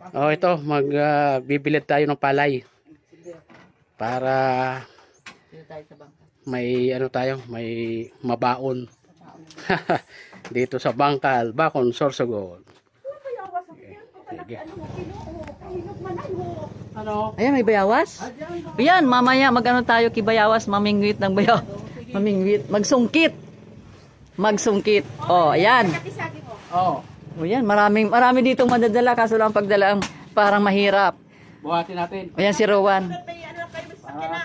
Oh, ito, magbibilad tayo ng palay para may ano tayo, may mabaon dito sa Bangkal, Bacon, Sorsogon. Sige. Ano? Ayan, may bayawas. Ayan, mamaya magano tayo kibayawas, mamingwit ng bayaw. Mamingwit, magsungkit. Magsungkit. Oh, ayan. Oh, O yan, marami ditong madadala kaso lang pagdala ang parang mahirap. buhatin natin. Ayan si Rowan.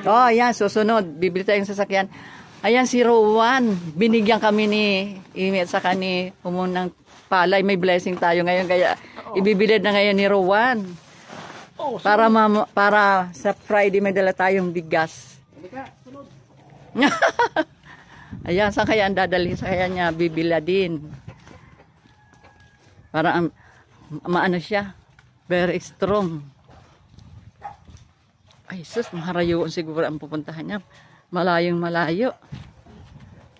Oh, ayan, susunod. Bibili tayong sasakyan. Ayan si Rowan. Binigyan kami ni Imi at saka ni Umon ng palay. May blessing tayo ngayon kaya ibibilid na ngayon ni Rowan. Para sa Friday may dala tayong bigas. Ayan, saan kaya ang dadalhin? Sa kaya niya bibila din. Para maano siya. Very strong. Ay, sus, maharayoon siguro ang pupuntahan niya. Malayong malayo.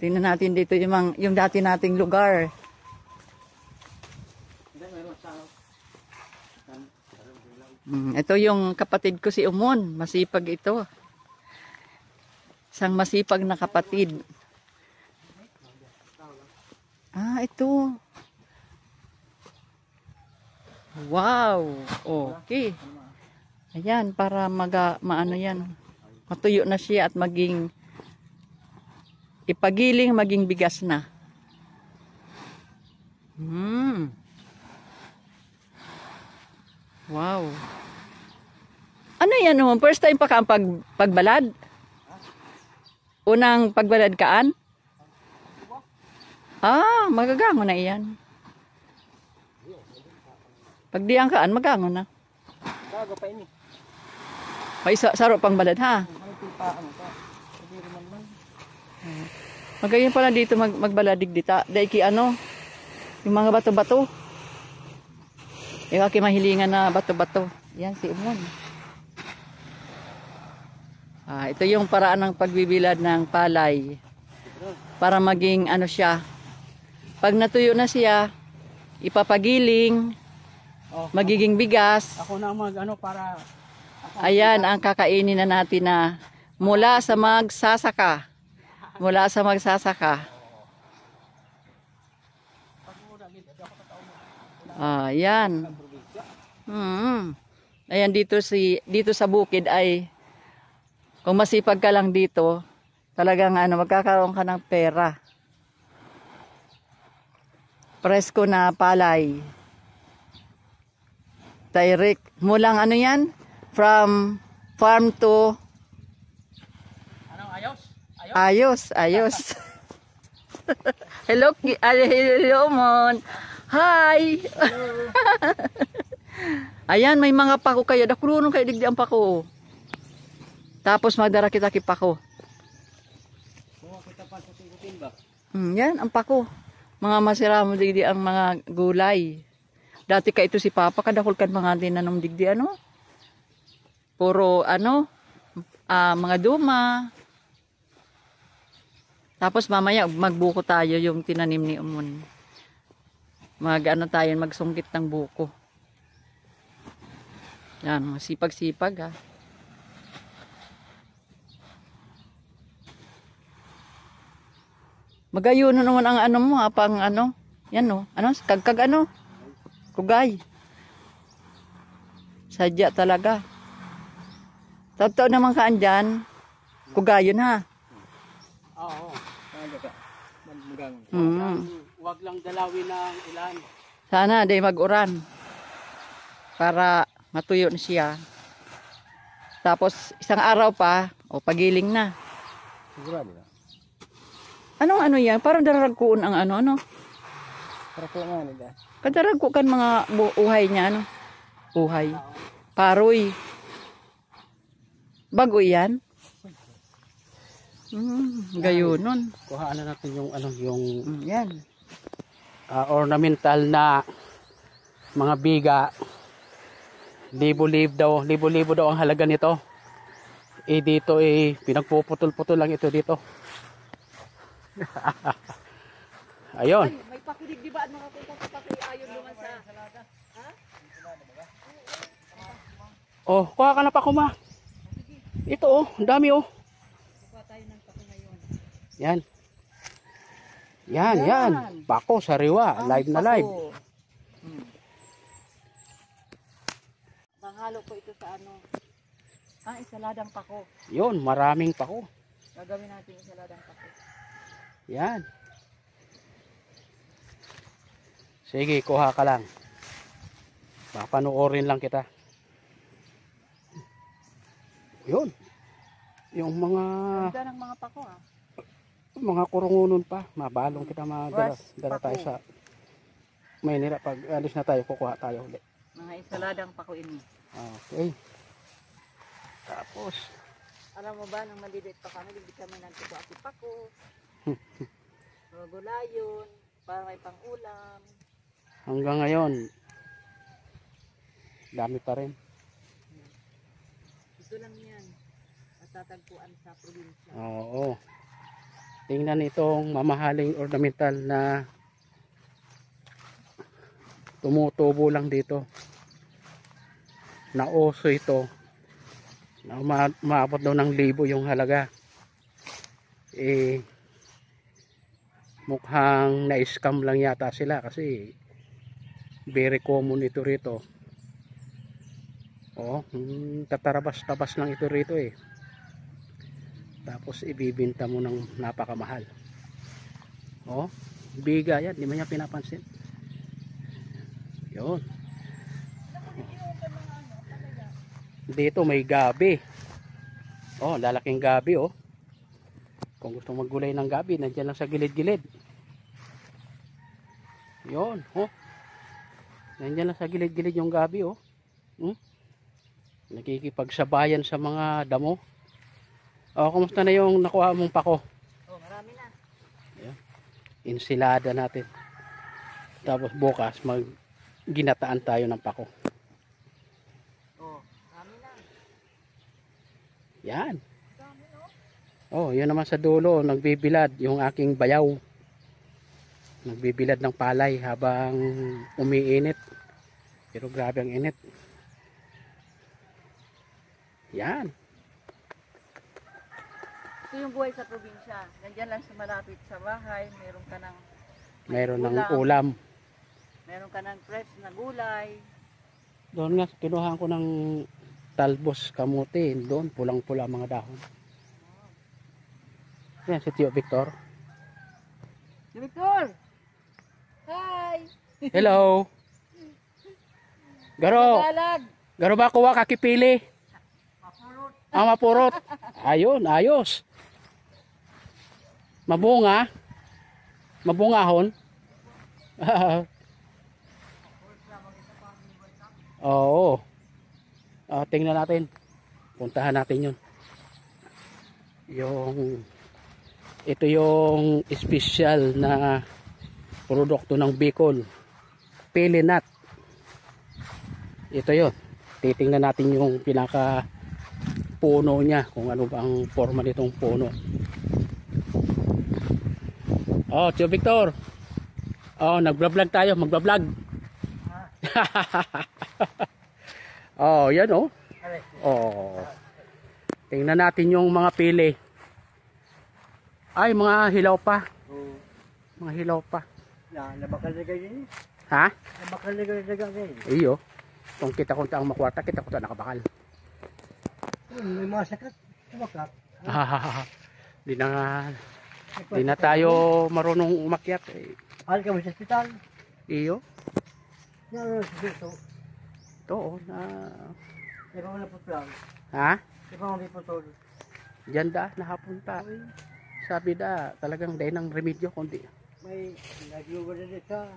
Tingnan natin dito yung dati nating lugar. Ito yung kapatid ko si Umon. Masipag ito. Isang masipag na kapatid. Ah, ito. Wow. Okay. Ayan, para maano yan. Matuyo na siya at maging ipagiling, maging bigas na. Wow. Ano yan naman? First time pa ka ang pagbalad? Unang pagbalad kaan? Ah, magagango na iyan. Pag di ang kaan, magagango na. Bago pa ini. May saro pang balad ha. Magayon pala dito magbaladig dita. Dahil ki ano, yung mga bato-bato. Yung aking mahilingan na bato-bato. Yan si Umon. Ito yung paraan ng pagbibilad ng palay. Para maging ano siya. Pag natuyo na siya, ipapagiling, magiging bigas. Ako na ano para Ayan ang kakainin na natin na mula sa magsasaka. Mula sa magsasaka. Ayan. Ayan dito sa bukid ay kung masipag ka lang dito, talagang magkakaroon ka ng pera. Presko na palay. Direct. Mulang ano yan? From farm to ayos. Hello Mon. Hi. Ayan, may mga pako kayo. Dakulunong kayo digdi ang pako. Tapos magdara kita kipako. Yan ang pako. Mga masira mo digdi ang mga gulay. Dati ka ito si Papa kadakol kan mga tinanong digdi puro mga duma. Tapos mamaya magbuko tayo yung tinanim ni Umon. Tayo magsungkit ng buko. Yan, sipag-sipag ha. Magayon na naman ang mo pang yan kagkag kugay. Sadya talaga. Totoo naman kaan dyan, kugayon ha. Oo. Wag lang dalawin ng ilan. Sana day mag-uran. Para matuyo na siya. Tapos isang araw pa, pagiling na. Sigurado na. Anong yan? Parang daragkuon ang Daragkuon nga nila. Kadaragko kan mga uhay niya Uhay. Paroy. Bago yan? Gayunon. Kuhaan na natin yung yan. Ornamental na mga biga. Libo-libo daw ang halaga nito. Dito pinagpuputol-putol lang ito dito. Ayun. May pakulig di ba ano ka punta sa ayon naman sa ha? Oh, kuha ka na pako ma. Ito oh, ang dami oh. Kuha tayo ng pako ngayon. Yan. Yan. Pako, sariwa. Live na live. Panghalo ko ito sa ano. Isaladang pako. Yun, maraming pako. Gagawin natin isaladang pako. Yan. Sige, kuha ka lang. Papanoorin lang kita. Yun. Yung mga ganda ng mga pako ha. Mga kurungunon pa. Mabalong kita madala. Dala tayo sa Maynila. Pag alis na tayo, kukuha tayo ulit. Mga isaladang pako ini. Okay. Tapos alam mo ba, nang maliliit pa kami, hindi kami nagkukuha si pako. Gulayon, para may pang-ulam. hanggang ngayon, dami pa rin. Ito lang yan. Matatagpuan sa probinsya. Oo. Tingnan itong mamahaling ornamental na tumutubo lang dito. Nauso ito. Na maabot daw ng 1,000 yung halaga. Mukhang na-scam lang yata sila kasi very common ito rito. Tatarabas-tabas lang ito rito eh. Tapos ibibinta mo ng napakamahal. Biga yan, di man niya pinapansin. Yun. Dito may gabi. Lalaking gabi oh. Kung gusto maggulay ng gabi, nandiyan lang sa gilid-gilid. Yun, nandiyan lang sa gilid-gilid yung gabi oh. Nakikipagsabayan sa mga damo. Kumusta na yung nakuha mong pako? Marami na. Ayan. Insilada natin. Tapos bukas ginataan tayo ng pako. Marami na. Yan. Yun naman sa dulo, nagbibilad yung aking bayaw. Nagbibilad ng palay habang umiinit. Pero grabe ang init. Yan. Ito yung buhay sa probinsya. Nandiyan lang sa malapit sa bahay, Meron ng ulam. Meron ka ng fresh na gulay. Doon nga, kinuhaan ko ng talbos kamuti. Doon, pulang-pula mga dahon. Yan, si Tio Victor. Tio Victor! Hi! Hello! Garo! Magalag! Garo ba kuha kakipili? Mapurot! Mapurot! Ayun, ayos! Mabunga? Mabungahon? Oo. Tingnan natin. Puntahan natin yun. Ito yung special na produkto ng Bicol. Pili nut. Ito yun. Titingnan natin yung pinaka puno niya. Kung ano ba ang forma nitong puno. Tio Victor. Nagbablog tayo. Magbablog. Yan tingnan natin yung mga pili. Ay, mga hilaw pa. Mga hilaw pa. Nabakalagay din. Ha? Nabakalagay din. Iyo. Kung kita ko ang makwarta, kita ko nakabakal. May mga sakat. Bakak. Di na tayo marunong umakyat. Hal ka mo sa hospital. Iyo. Naroon sa dito. Ito Di ba mo naputol? Ha? Di ba mo naputol? Diyan nahapunta. Sabi talagang dahil ng remedyo kundi. May nagluwa na dito sa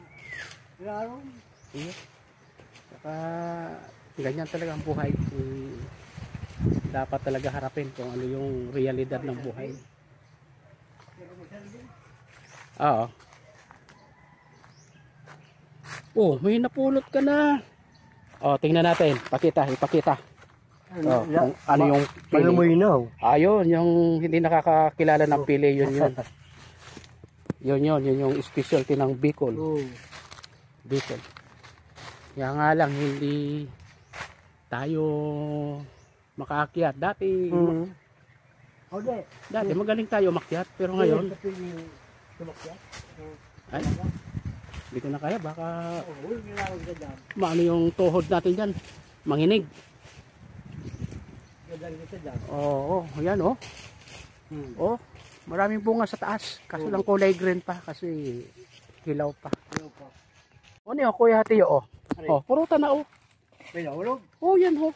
larong. Iyo. Saka ganyan talaga ang buhay. Dapat talaga harapin kung ano yung realidad ng buhay. May napulot ka na. Tingnan natin. Ipakita. Kung ano yung pili. Ayun, yung hindi nakakakilala ng pili, yun. Yun yung specialty ng Bicol. Bicol. Kaya nga lang, hindi tayo makaakyat. Dati magaling tayo umakyat, pero ngayon ay hindi ko na kaya, baka maano yung tuhod natin dyan, manginig. Oo, yan oh. Oh, maraming bunga sa taas, kaso lang kulay green pa kasi hilaw pa. Ano yun, Kuya Tiyo, oh. Oh, purutan na oh. Oh, yan oh.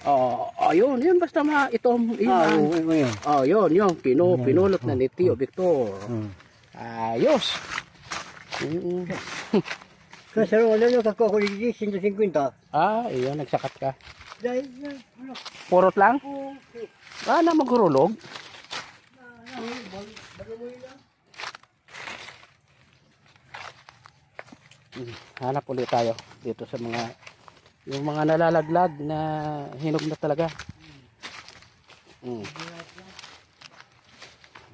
Oh, ayun, yun basta itom yun. Oh, yun, pinulot na ni Tio Victor. Ayos. Kasi ano kako ko di 150. Iyon, nagsakat ka. Purot lang? Na magurulog. Hanap ulit tayo dito sa yung mga nalalaglag na hinog na talaga.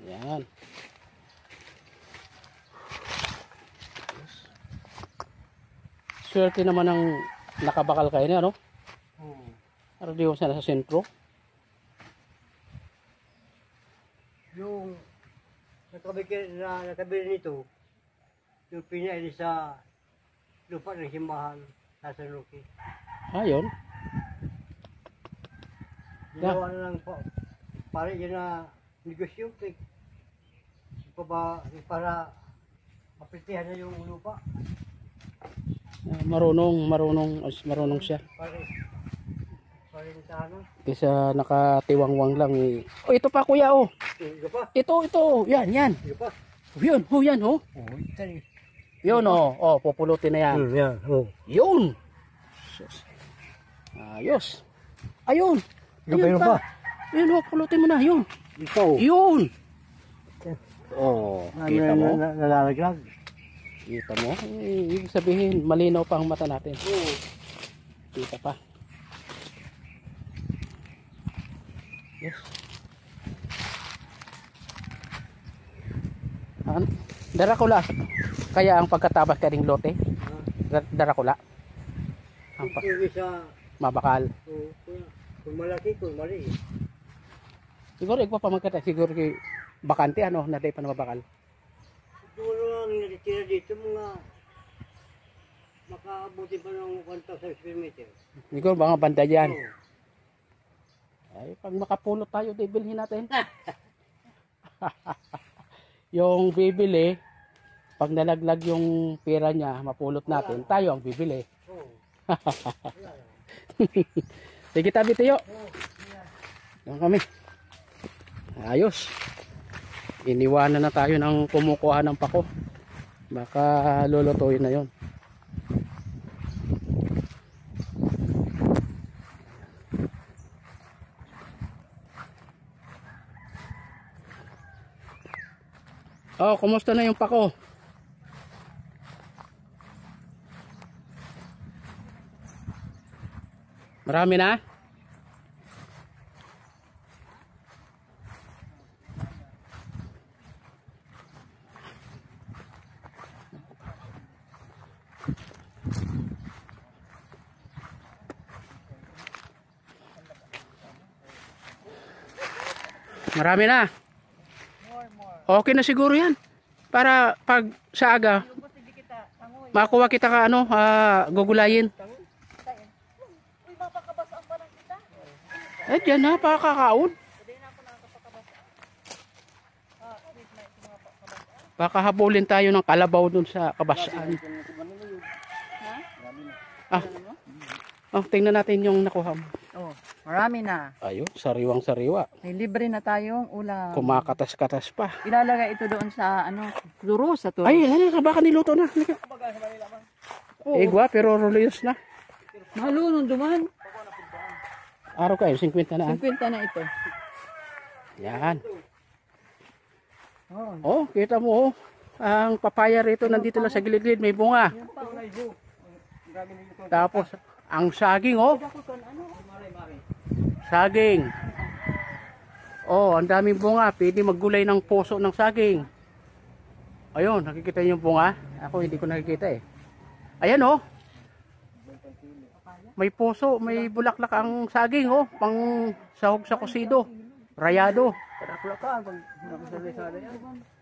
Yan. Swerte naman ang nakabakal kayo niya, no? Pero di ko sana sa sentro. Yung nakabili nito, yung pinaili sa lupa ng simbahan sa San Roque. Yun. Ginawa na lang po. Para yun na negosyo. Para mapitihan na yung lupa. Marunong siya. Para sana. Kesa nakatiwangwang lang eh. Oh, ito pa kuya oh. Ito. Yan. Yun, yan oh. Yun oh, pupulutin na yan. Yun. Ayos. Ayun pa. Ayun oh, pulutin mo na yun. Yun. Oh, kita mo? Nalalaglag. Kita mo? Ibig sabihin, malinaw pa ang mata natin. Kita pa. Yes. Darakula. Kaya ang pagkatabas ka ring lote. Darakula. Ang mabakal. Kung malaki, kung mali. Siguro igwa pa magkata. Siguro kay bakante na day pa na mabakal. Siguro ang natitira dito mga makaabuti pa ng 1,000 square meter. Siguro mga banda dyan. Ay, pag makapulot tayo, bibilhin natin. Yung bibili, pag nalaglag yung pera niya, mapulot natin, tayo ang bibili. Sige tabi tayo. Yan kami. Ayos. Iniwanan na tayo ng kumukuha ng pako. Baka lulutuin na yon. Oh, kumusta na yung pako? Marami na? Marami na. Okay na siguro yan. Para pag sa aga, makuha kita ka gugulayin. Diyan na, pakakaon. Baka habulin tayo ng kalabaw dun sa kabasaan. Tingnan natin yung nakuha mo. Marami na. Ayun, sariwang sariwa. May libre na tayong ulam. Kumakatas-katas pa. Ilalagay ito doon sa turo sa turo. Ay, baka niluto na. Igwa, pero roliyos na. Malunong duman. Araw kayo, 50 na. 50 na ito. Yan. Kita mo ang papaya rito nandito lang sa gilid-gilid, may bunga. Tapos ang saging saging. Ang daming bunga, pwede maggulay ng puso ng saging. Ayun, nakikita niyo yung bunga? Ako hindi ko nakikita eh. Ayan May puso, may bulaklak ang saging, oh. Pang sahog sa kusido. Rayado.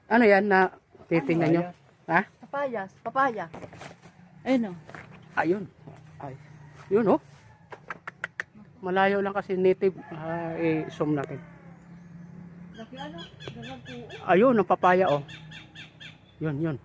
Ano yan na titingnan nyo? Ha? Papaya. Ayun o. Ayun. Ay. Yun, oh. Malayo lang kasi native. I-zoom natin. Ayun, ang papaya, oh. Yun. Yun.